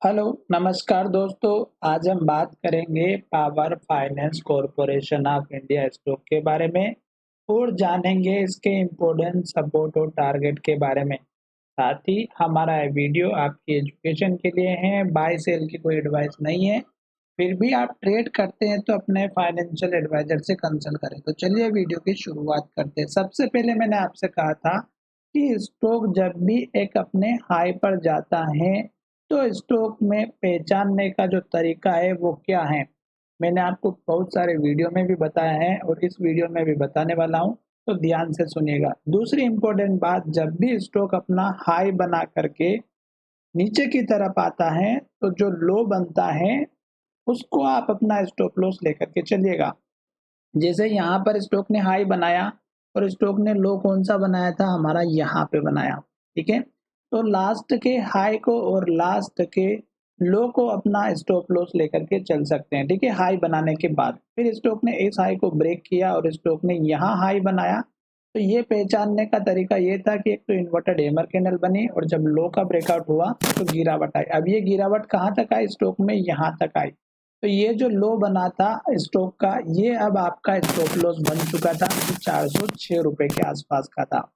Hello, नमस्कार दोस्तों। आज हम बात करेंगे power finance corporation of India stock के बारे में और जानेंगे इसके इम्पोर्टेंट सपोर्ट और टारगेट के बारे में। साथ ही हमारा ये वीडियो आपकी एजुकेशन के लिए है, बाय सेल की कोई एडवाइस नहीं है। फिर भी आप ट्रेड करते हैं तो अपने फाइनेंशियल एडवाइजर से कंसल्ट करें। तो चलिए वीडियो की शुरुआत करते हैं। सबसे पहले मैंने आपसे कहा था कि स्टॉक जब भी एक अपने हाई पर जाता है तो स्टॉक में पहचानने का जो तरीका है वो क्या है। मैंने आपको बहुत सारे वीडियो में भी बताया है और इस वीडियो में भी बताने वाला हूँ, तो ध्यान से सुनिएगा। दूसरी इम्पोर्टेंट बात, जब भी स्टॉक अपना हाई बना करके नीचे की तरफ आता है तो जो लो बनता है उसको आप अपना स्टॉप लॉस लेकर के चलिएगा। जैसे यहाँ पर स्टॉक ने हाई बनाया और स्टॉक ने लो कौन सा बनाया था, हमारा यहाँ पे बनाया। ठीक है, तो लास्ट के हाई को और लास्ट के लो को अपना स्टॉप लॉस लेकर के चल सकते हैं। ठीक है, हाई बनाने के बाद फिर स्टॉक ने इस हाई को ब्रेक किया और स्टॉक ने यहाँ हाई बनाया। तो ये पहचानने का तरीका ये था कि एक तो इन्वर्टेड हैमर कैंडल बनी और जब लो का ब्रेकआउट हुआ तो गिरावट आई। अब ये गिरावट कहाँ तक आई, स्टॉक में यहाँ तक आई। तो ये जो लो बना था स्टॉक का, ये अब आपका स्टॉप लॉस बन चुका था, 406 रुपए के आसपास का था।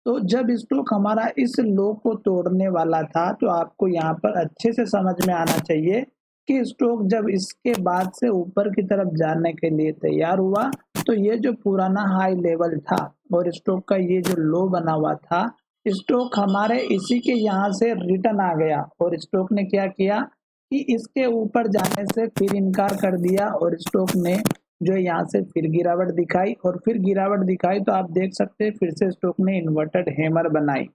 तो जब स्टॉक हमारा इस लो को तोड़ने वाला था तो आपको यहाँ पर अच्छे से समझ में आना चाहिए कि स्टॉक जब इसके बाद से ऊपर की तरफ जाने के लिए तैयार हुआ तो ये जो पुराना हाई लेवल था और स्टॉक का ये जो लो बना हुआ था, स्टॉक हमारे इसी के यहाँ से रिटर्न आ गया और स्टॉक ने क्या किया कि इसके ऊपर जाने से फिर इनकार कर दिया और स्टॉक ने जो यहाँ से फिर गिरावट दिखाई और फिर गिरावट दिखाई तो आप देख सकते हैं फिर से स्टॉक ने इन्वर्टेड हैमर बनाई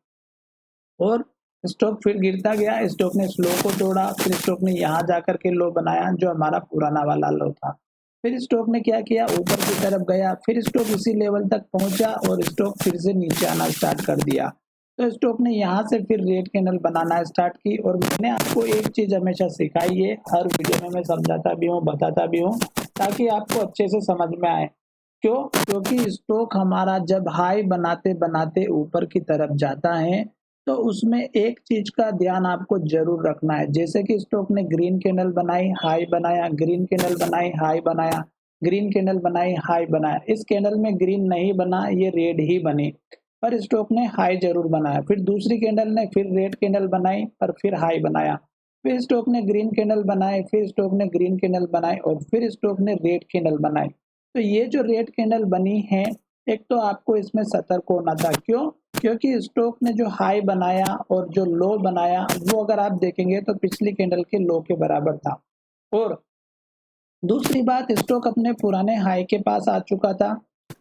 और स्टॉक फिर गिरता गया। स्टॉक ने स्लो को तोड़ा, फिर स्टॉक ने यहाँ जाकर के लो बनाया जो हमारा पुराना वाला लो था। फिर स्टॉक ने क्या किया, ऊपर की तरफ गया, फिर स्टॉक उसी लेवल तक पहुंचा और स्टॉक फिर से नीचे आना स्टार्ट कर दिया। तो स्टॉक ने यहाँ से फिर रेड कैंडल बनाना स्टार्ट की और मैंने आपको एक चीज हमेशा सिखाई है, हर वीडियो में मैं समझाता भी हूँ, बताता भी हूँ, ताकि आपको अच्छे से समझ में आए। क्यों? क्योंकि स्टॉक हमारा जब हाई बनाते बनाते ऊपर की तरफ जाता है तो उसमें एक चीज का ध्यान आपको जरूर रखना है। जैसे कि स्टॉक ने ग्रीन कैंडल बनाई, हाई बनाया, ग्रीन कैंडल बनाई, हाई बनाया, ग्रीन कैंडल बनाई, हाई बनाया। इस कैंडल में ग्रीन नहीं बना, ये रेड ही बनी, पर स्टॉक ने हाई जरूर बनाया। फिर दूसरी कैंडल ने फिर रेड कैंडल बनाई पर फिर हाई बनाया। फिर स्टॉक ने ग्रीन कैंडल बनाए, फिर स्टॉक ने ग्रीन कैंडल बनाए और फिर स्टॉक ने रेड कैंडल बनाई। तो ये जो रेड कैंडल बनी है, एक तो आपको इसमें सतर्क होना था। क्यों? क्योंकि स्टॉक ने जो हाई बनाया और जो लो बनाया वो अगर आप देखेंगे तो पिछली कैंडल के लो के बराबर था। और दूसरी बात, स्टॉक अपने पुराने हाई के पास आ चुका था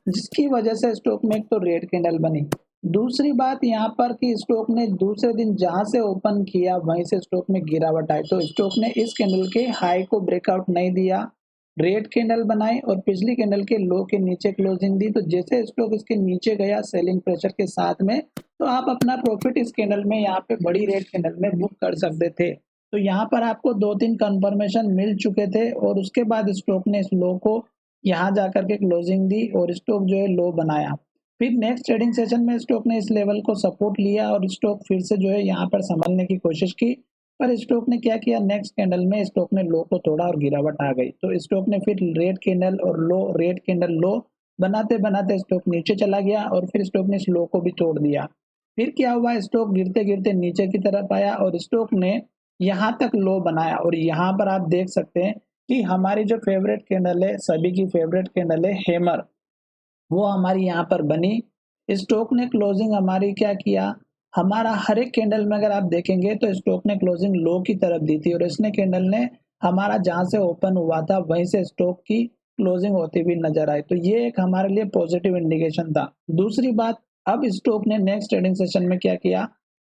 जिसकी वजह से स्टॉक में एक तो रेड कैंडल बनी। दूसरी बात यहाँ पर कि स्टॉक ने दूसरे दिन जहां से ओपन किया वहीं से स्टॉक में गिरावट आई, तो स्टॉक ने इस कैंडल के हाई को ब्रेकआउट नहीं दिया, रेड कैंडल बनाई और पिछली कैंडल के लो के नीचे क्लोजिंग दी। तो जैसे स्टॉक इसके नीचे गया सेलिंग प्रेशर के साथ में, तो आप अपना प्रॉफिट इस कैंडल में यहाँ पे बड़ी रेड कैंडल में बुक कर सकते थे। तो यहाँ पर आपको 2-3 कंफर्मेशन मिल चुके थे और उसके बाद स्टॉक ने इस लो को यहाँ जाकर के क्लोजिंग दी और स्टॉक जो है लो बनाया। फिर नेक्स्ट ट्रेडिंग सेशन में स्टॉक ने इस लेवल को सपोर्ट लिया और स्टॉक फिर से जो है यहाँ पर संभलने की कोशिश की, पर स्टॉक ने क्या किया, नेक्स्ट कैंडल में स्टॉक ने लो को तोड़ा और गिरावट आ गई। तो स्टॉक ने फिर रेड कैंडल और लो, रेड कैंडल लो बनाते बनाते स्टॉक नीचे चला गया और फिर स्टॉक ने इस लो को भी तोड़ दिया। फिर क्या हुआ, स्टॉक गिरते गिरते नीचे की तरफ आया और स्टॉक ने यहाँ तक लो बनाया और यहाँ पर आप देख सकते हैं कि हमारी जो फेवरेट कैंडल है, सभी की फेवरेट कैंडल है हैमर, वो हमारी यहाँ पर बनी। स्टॉक ने क्लोजिंग हमारी क्या किया, हमारा हर एक कैंडल में अगर आप देखेंगे तो स्टॉक ने क्लोजिंग लो की तरफ दी थी और इसने कैंडल ने हमारा जहां से ओपन हुआ था वहीं से स्टॉक की क्लोजिंग होती हुई नजर आई। तो ये एक हमारे लिए पॉजिटिव इंडिकेशन था। दूसरी बात, अब स्टॉक ने नेक्स्ट ट्रेडिंग सेशन में क्या किया,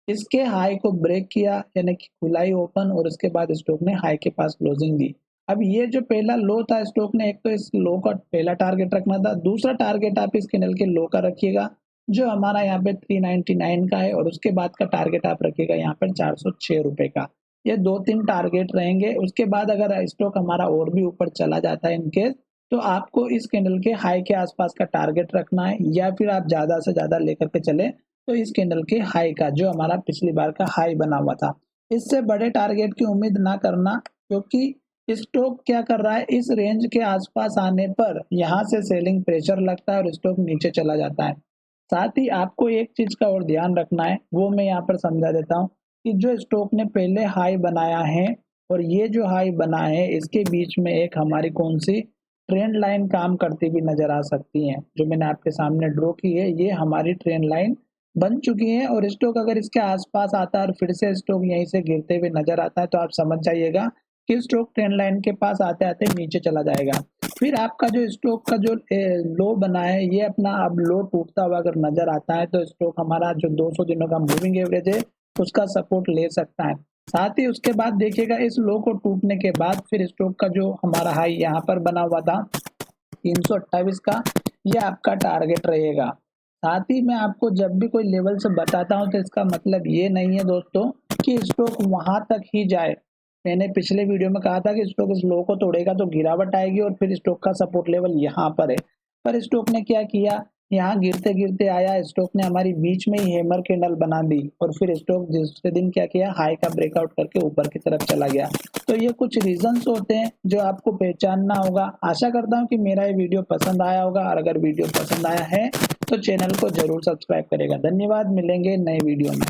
इसके हाई को ब्रेक किया, यानी कि खुलाई ओपन और उसके बाद स्टॉक ने हाई के पास क्लोजिंग दी। अब ये जो पहला लो था, स्टॉक ने एक तो इस लो का पहला टारगेट रखना था, दूसरा टारगेट आप इस कैंडल के लो का रखिएगा जो हमारा यहाँ पे 399 का है और उसके बाद का टारगेट आप रखिएगा यहाँ पर 406 रुपए का। ये 2-3 टारगेट रहेंगे। उसके बाद अगर स्टॉक हमारा और भी ऊपर चला जाता है इनकेस, तो आपको इस कैंडल के हाई के आसपास का टारगेट रखना है या फिर आप ज्यादा से ज्यादा लेकर के चले तो इस कैंडल के हाई का जो हमारा पिछली बार का हाई बना हुआ था। इससे बड़े टारगेट की उम्मीद ना करना, क्योंकि स्टॉक क्या कर रहा है, इस रेंज के आसपास आने पर यहाँ से सेलिंग प्रेशर लगता है और स्टॉक नीचे चला जाता है। साथ ही आपको एक चीज का और ध्यान रखना है, वो मैं यहाँ पर समझा देता हूँ कि जो स्टॉक ने पहले हाई बनाया है और ये जो हाई बना है, इसके बीच में एक हमारी कौन सी ट्रेंड लाइन काम करती हुई नजर आ सकती है। जो मैंने आपके सामने ड्रॉ की है, ये हमारी ट्रेंड लाइन बन चुकी है और स्टॉक अगर इसके आसपास आता है और फिर से स्टॉक यहीं से गिरते हुए नजर आता है, तो आप समझ जाइएगा कि स्टॉक ट्रेंड लाइन के पास आते आते नीचे चला जाएगा। फिर आपका जो स्टॉक का जो लो बना है, ये अपना अब लो टूटता हुआ अगर नजर आता है, तो स्टॉक हमारा जो 200 दिनों का मूविंग एवरेज है उसका सपोर्ट ले सकता है। साथ ही उसके बाद देखिएगा, इस लो को टूटने के बाद फिर स्टॉक का जो हमारा हाई यहाँ पर बना हुआ था 328 का, ये आपका टारगेट रहेगा। साथ ही मैं आपको जब भी कोई लेवल से बताता हूं, तो इसका मतलब ये नहीं है दोस्तों कि स्टॉक वहां तक ही जाए। मैंने पिछले वीडियो में कहा था कि स्टॉक इस लो को तोड़ेगा तो गिरावट आएगी और फिर स्टॉक का सपोर्ट लेवल यहाँ पर है। पर स्टॉक ने क्या किया, यहाँ गिरते गिरते आया, स्टॉक ने हमारी बीच में ही हैमर कैंडल बना दी और फिर स्टॉक दूसरे दिन क्या किया, हाई का ब्रेकआउट करके ऊपर की तरफ चला गया। तो ये कुछ रीजंस होते हैं जो आपको पहचानना होगा। आशा करता हूँ कि मेरा ये वीडियो पसंद आया होगा, और अगर वीडियो पसंद आया है तो चैनल को जरूर सब्सक्राइब करेगा। धन्यवाद, मिलेंगे नए वीडियो में।